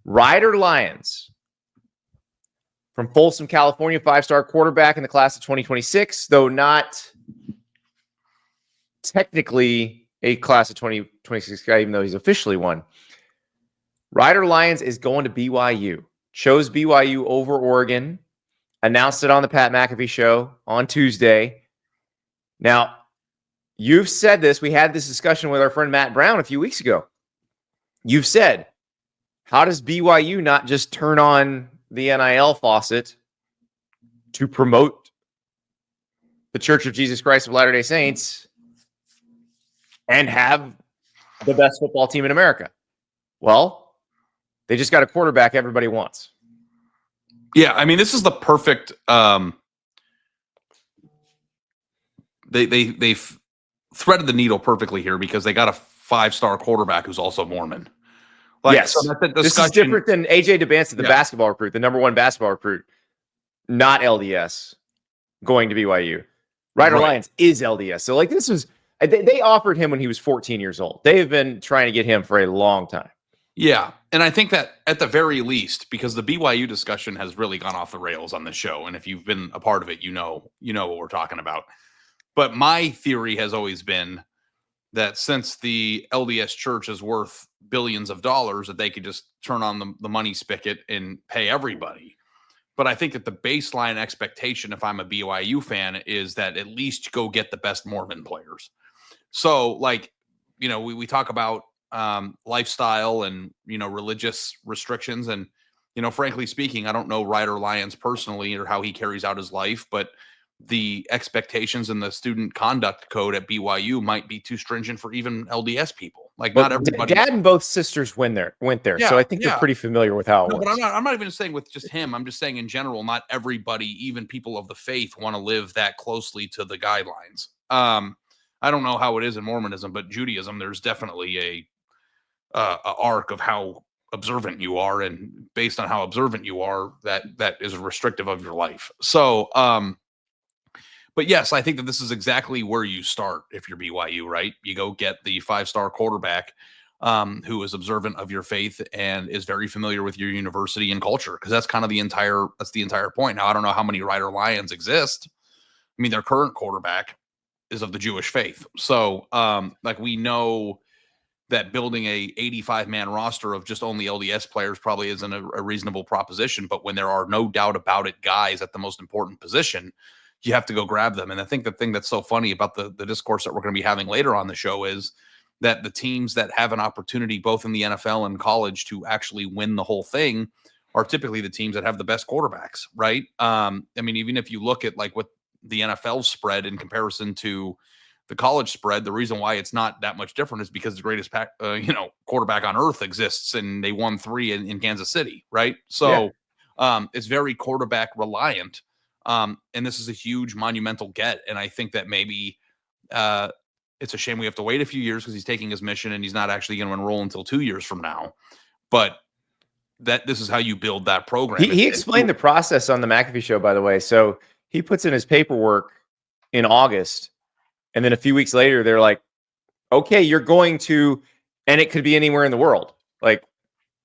Ryder Lyons from Folsom, California, 5-star quarterback in the class of 2026, though not technically a class of 2026 guy, even though he's officially one. Ryder Lyons is going to BYU. Chose BYU over Oregon. Announced it on the Pat McAfee show on Tuesday. Now, you've said this. We had this discussion with our friend Matt Brown a few weeks ago. You've said, how does BYU not just turn on the NIL faucet to promote the Church of Jesus Christ of Latter-day Saints and have the best football team in America? Well, they just got a quarterback everybody wants. Yeah, I mean, this is the perfect. They've threaded the needle perfectly here because they got a 5-star quarterback who's also Mormon. Yes, so this is different than AJ DeBanson, the basketball recruit, the number 1 basketball recruit, not LDS, going to BYU. Ryder Lyons is LDS. So, like, this was they offered him when he was 14 years old. They have been trying to get him for a long time. Yeah, and I think that at the very least, because the BYU discussion has really gone off the rails on this show, and if you've been a part of it, you know what we're talking about. But my theory has always been that since the LDS church is worth billions of dollars, that they could just turn on the money spigot and pay everybody. But I think that the baseline expectation, if I'm a BYU fan, is that at least go get the best Mormon players. So, like, we talk about lifestyle and, religious restrictions. And, frankly speaking, I don't know Ryder Lyons personally or how he carries out his life, but the expectations in the student conduct code at BYU might be too stringent for even LDS people. Like, not everybody. Dad and both sisters went there. Yeah, so I think they're pretty familiar with how it works. But I'm not even saying with just him. I'm just saying in general, not everybody, even people of the faith, want to live that closely to the guidelines. I don't know how it is in Mormonism, but Judaism, there's definitely a arc of how observant you are, and based on how observant you are, that is restrictive of your life. So, but yes, I think that this is exactly where you start if you're BYU, right? You go get the 5-star quarterback who is observant of your faith and is very familiar with your university and culture, because that's kind of the entire point. Now, I don't know how many Ryder Lions exist. I mean, their current quarterback is of the Jewish faith. So, we know that building a 85-man roster of just only LDS players probably isn't a reasonable proposition. But when there are no doubt about it guys at the most important position, you have to go grab them. And I think the thing that's so funny about the discourse that we're going to be having later on the show is that the teams that have an opportunity both in the NFL and college to actually win the whole thing are typically the teams that have the best quarterbacks, right? I mean, even if you look at like what the NFL spread in comparison to the college spread, the reason why it's not that much different is because the greatest quarterback on earth exists, and they won 3 in Kansas City, right? So it's very quarterback reliant. And this is a huge monumental get. And I think that maybe it's a shame we have to wait a few years because he's taking his mission and he's not actually going to enroll until 2 years from now. But that this is how you build that program. He explained the process on the McAfee show, by the way. So he puts in his paperwork in August, and then a few weeks later, they're like, okay, you're going to, and it could be anywhere in the world. Like,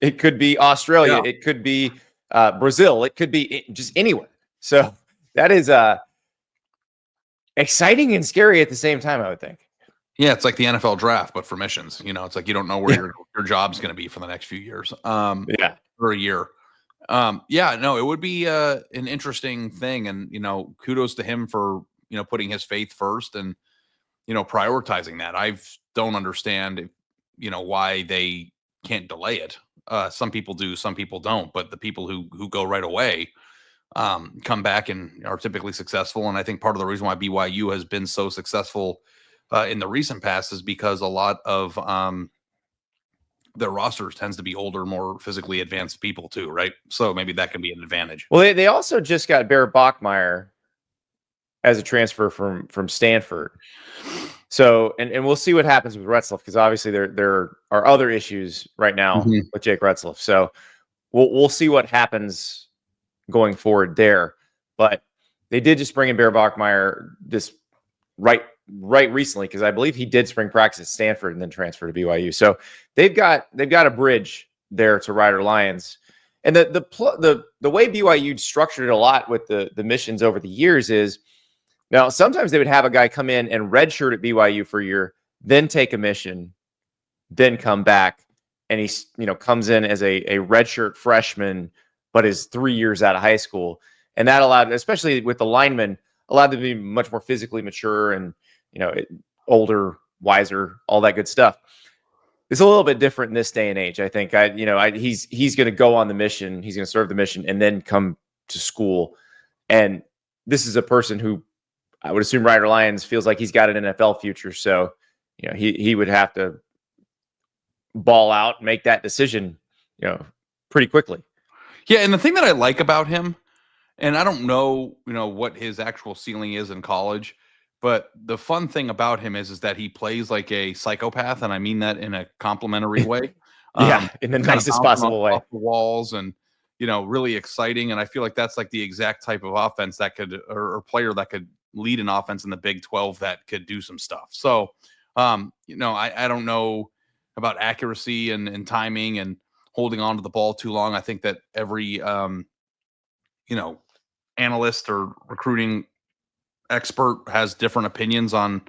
it could be Australia. It could be Brazil. It could be just anywhere. So that is exciting and scary at the same time, I would think. Yeah, it's like the NFL draft, but for missions. It's like you don't know where your job's going to be for the next few years. For a year. It would be an interesting thing. And, kudos to him for, putting his faith first and, prioritizing that. I don't understand, why they can't delay it. Some people do, some people don't. But the people who go right away come back and are typically successful. And I think part of the reason why BYU has been so successful in the recent past is because a lot of their rosters tends to be older, more physically advanced people too, right? So maybe that can be an advantage. Well, they also just got Bear Bachmeier as a transfer from Stanford. So, and we'll see what happens with Retzlaff, because obviously there are other issues right now with Jake Retzlaff. So we'll see what happens going forward there. But they did just bring in Bear Bachmeier this right recently, because I believe he did spring practice at Stanford and then transfer to BYU. So they've got a bridge there to Ryder Lions. And the way BYU structured it a lot with the missions over the years is, now sometimes they would have a guy come in and redshirt at BYU for a year, then take a mission, then come back, and he comes in as a redshirt freshman, but is 3 years out of high school, and that allowed, especially with the linemen, allowed them to be much more physically mature and older, wiser, all that good stuff. It's a little bit different in this day and age. I think he's going to go on the mission, he's going to serve the mission, and then come to school. And this is a person who I would assume Ryder Lyons feels like he's got an NFL future, so he would have to ball out and make that decision, pretty quickly. Yeah, and the thing that I like about him, and I don't know, what his actual ceiling is in college, but the fun thing about him is that he plays like a psychopath, and I mean that in a complimentary way. In the nicest possible way. Off the walls, and really exciting. And I feel like that's like the exact type of offense that could, or player that could lead an offense in the Big 12 that could do some stuff. So, I don't know about accuracy and timing and holding on to the ball too long. I think that every, analyst or recruiting expert has different opinions on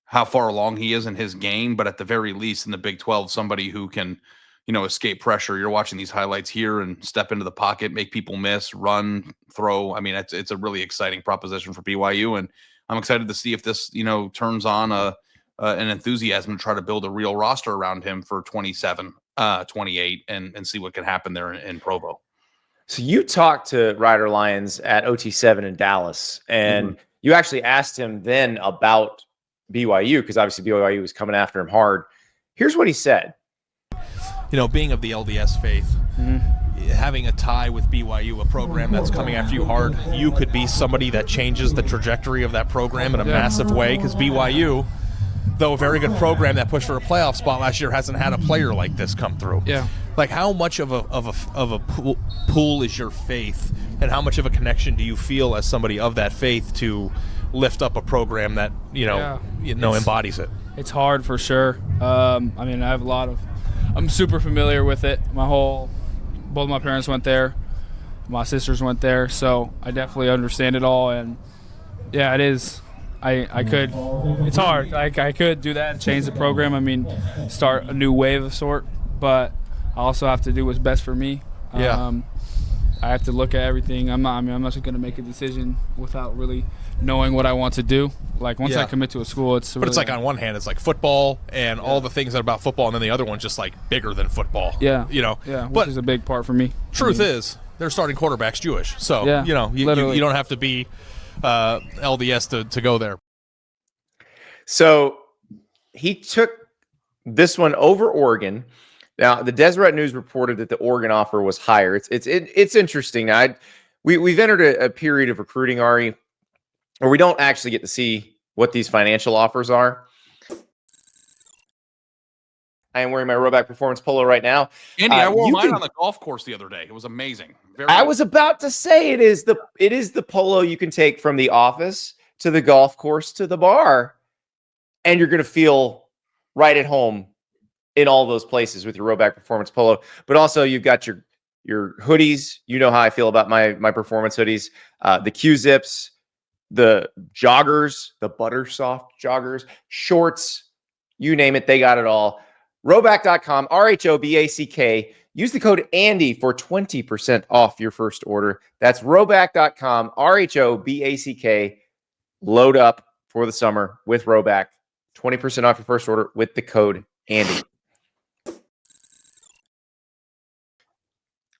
how far along he is in his game, but at the very least in the Big 12, somebody who can, escape pressure. You're watching these highlights here and step into the pocket, make people miss, run, throw. I mean, it's a really exciting proposition for BYU, and I'm excited to see if this, turns on an enthusiasm to try to build a real roster around him for 27, 28, and see what can happen there in Provo. So you talked to Ryder Lyons at OT7 in Dallas, and you actually asked him then about BYU, because obviously BYU was coming after him hard. Here's what he said. Being of the LDS faith, having a tie with BYU, a program that's coming after you hard, you could be somebody that changes the trajectory of that program in a massive way, because BYU, though a very good program that pushed for a playoff spot last year, hasn't had a player like this come through. Yeah. Like, how much of a pool is your faith, and how much of a connection do you feel as somebody of that faith to lift up a program that embodies it? It's hard for sure. I'm super familiar with it. Both my parents went there, my sisters went there, so I definitely understand it all. And yeah, it is. It's hard. I could do that and change the program. Start a new wave of sort, but I also have to do what's best for me. Yeah. I have to look at everything. I'm not just going to make a decision without really knowing what I want to do. Like, once I commit to a school, it's really, but it's like, on one hand, it's like football and all the things that are about football, and then the other one's just like bigger than football. Yeah. Which is a big part for me. Truth is, their starting quarterback's Jewish. So, you don't have to be LDS to go there. So he took this one over Oregon. Now, the Deseret News reported that the Oregon offer was higher. It's interesting. Now, we've entered a period of recruiting, Ari, where we don't actually get to see what these financial offers are. I am wearing my Roback Performance polo right now. Andy, I wore mine on the golf course the other day. It was amazing. I was about to say it is the polo you can take from the office to the golf course to the bar, and you're going to feel right at home in all those places with your Roback Performance polo. But also, you've got your hoodies. You know how I feel about my performance hoodies. The Q-zips, the joggers, the butter soft joggers, shorts, you name it, they got it all. Roback.com, RHOBACK. Use the code Andy for 20% off your first order. That's Roback.com, RHOBACK. Load up for the summer with Roback. 20% off your first order with the code Andy.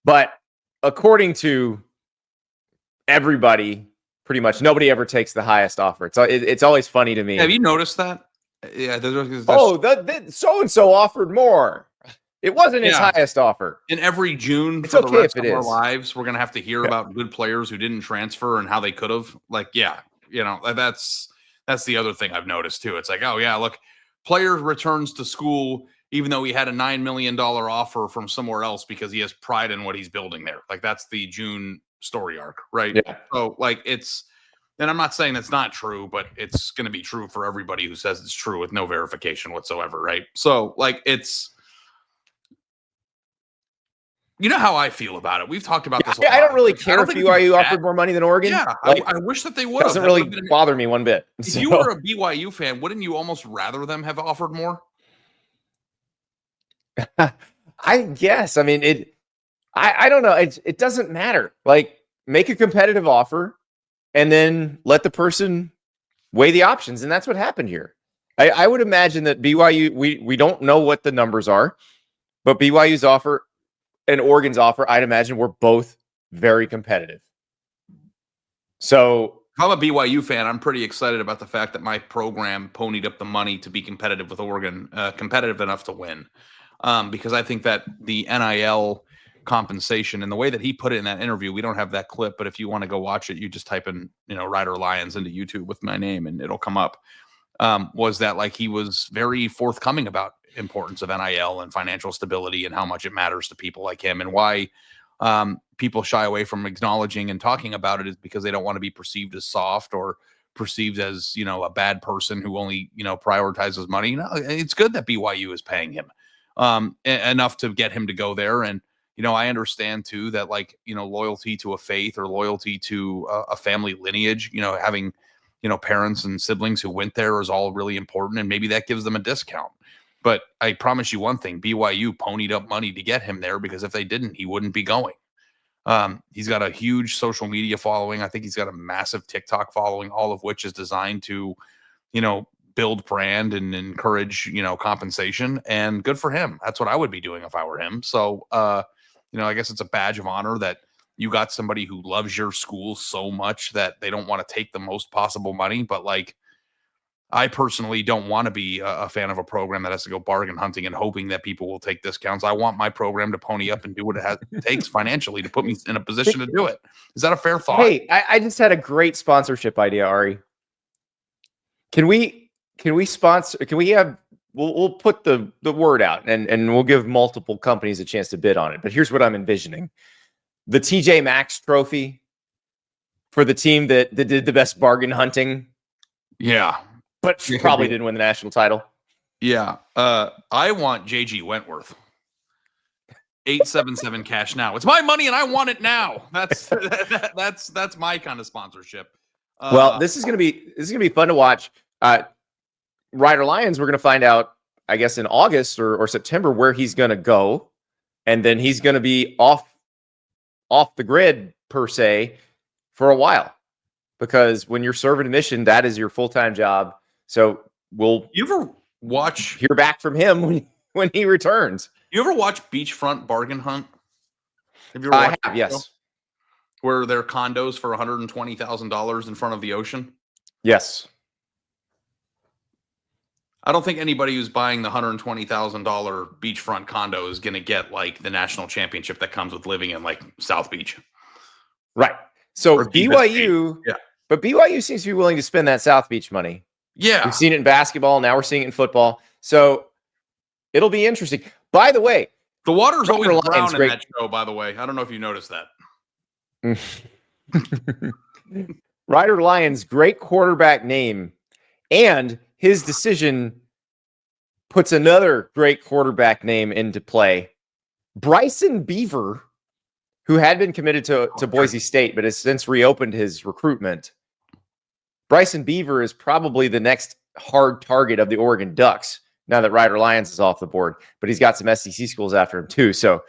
But according to everybody, pretty much nobody ever takes the highest offer. It's always funny to me. Have you noticed that? Yeah. So-and-so offered more. It wasn't his highest offer. In every June it's for okay the rest if of our lives, we're going to have to hear about good players who didn't transfer and how they could have. Like, that's the other thing I've noticed too. It's like, oh yeah, look, player returns to school even though he had a $9 million offer from somewhere else because he has pride in what he's building there. Like, that's the June story arc, right? Yeah. So like, and I'm not saying that's not true, but it's going to be true for everybody who says it's true with no verification whatsoever, right? So like, You know how I feel about it. We've talked about this. I don't really care if think BYU it's offered more money than Oregon. Yeah, Like, I wish that they would have. Doesn't really bother me one bit. If you were a BYU fan, wouldn't you almost rather them have offered more? I guess. I mean, I don't know. It doesn't matter. Like, make a competitive offer and then let the person weigh the options. And that's what happened here. I would imagine that BYU, we don't know what the numbers are, but BYU's offer and Oregon's offer, I'd imagine, were both very competitive. So if I'm a BYU fan, I'm pretty excited about the fact that my program ponied up the money to be competitive with Oregon, competitive enough to win. Because I think that the NIL compensation and the way that he put it in that interview, we don't have that clip, but if you want to go watch it, you just type in, Ryder Lions into YouTube with my name and it'll come up. Was that like he was very forthcoming about importance of NIL and financial stability and how much it matters to people like him, and why people shy away from acknowledging and talking about it is because they don't want to be perceived as soft or perceived as, a bad person who only, prioritizes money. No, it's good that BYU is paying him enough to get him to go there. And, I understand too that loyalty to a faith or loyalty to a family lineage, having, parents and siblings who went there is all really important. And maybe that gives them a discount. But I promise you one thing, BYU ponied up money to get him there, because if they didn't, he wouldn't be going. He's got a huge social media following. I think he's got a massive TikTok following, all of which is designed to, build brand and encourage, compensation, and good for him. That's what I would be doing if I were him. So, I guess it's a badge of honor that you got somebody who loves your school so much that they don't want to take the most possible money. But I personally don't want to be a fan of a program that has to go bargain hunting and hoping that people will take discounts. I want my program to pony up and do what it takes financially to put me in a position to do it. Is that a fair thought? Hey, I just had a great sponsorship idea, Ari. Can we sponsor? Can we have? We'll put the word out and we'll give multiple companies a chance to bid on it. But here's what I'm envisioning: the TJ Maxx Trophy for the team that did the best bargain hunting. Yeah. But probably didn't win the national title. Yeah. I want JG Wentworth. 877 cash now. It's my money and I want it now. That's my kind of sponsorship. Well, this is gonna be fun to watch. Ryder Lions, we're gonna find out, I guess, in August or September where he's gonna go, and then he's gonna be off the grid per se for a while, because when you're serving a mission, that is your full-time job. So you ever watch hear back from him when he returns. You ever watch Beachfront Bargain Hunt? Have you ever watched that? Yes. Where they're condos for $120,000 in front of the ocean? Yes. I don't think anybody who's buying the $120,000 beachfront condo is going to get the national championship that comes with living in South Beach. Right. So BYU, yeah. But BYU seems to be willing to spend that South Beach money. Yeah. We've seen it in basketball. Now we're seeing it in football. So it'll be interesting. By the way, the water's always brown in that show, by the way. I don't know if you noticed that. Ryder Lyons, great quarterback name. And his decision puts another great quarterback name into play. Bryson Beaver, who had been committed to Boise State, but has since reopened his recruitment. Bryson Beaver is probably the next hard target of the Oregon Ducks now that Ryder Lyons is off the board, but he's got some SEC schools after him too. So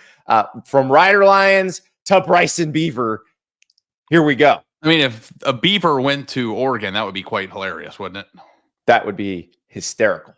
from Ryder Lyons to Bryson Beaver, here we go. I mean, if a Beaver went to Oregon, that would be quite hilarious, wouldn't it? That would be hysterical.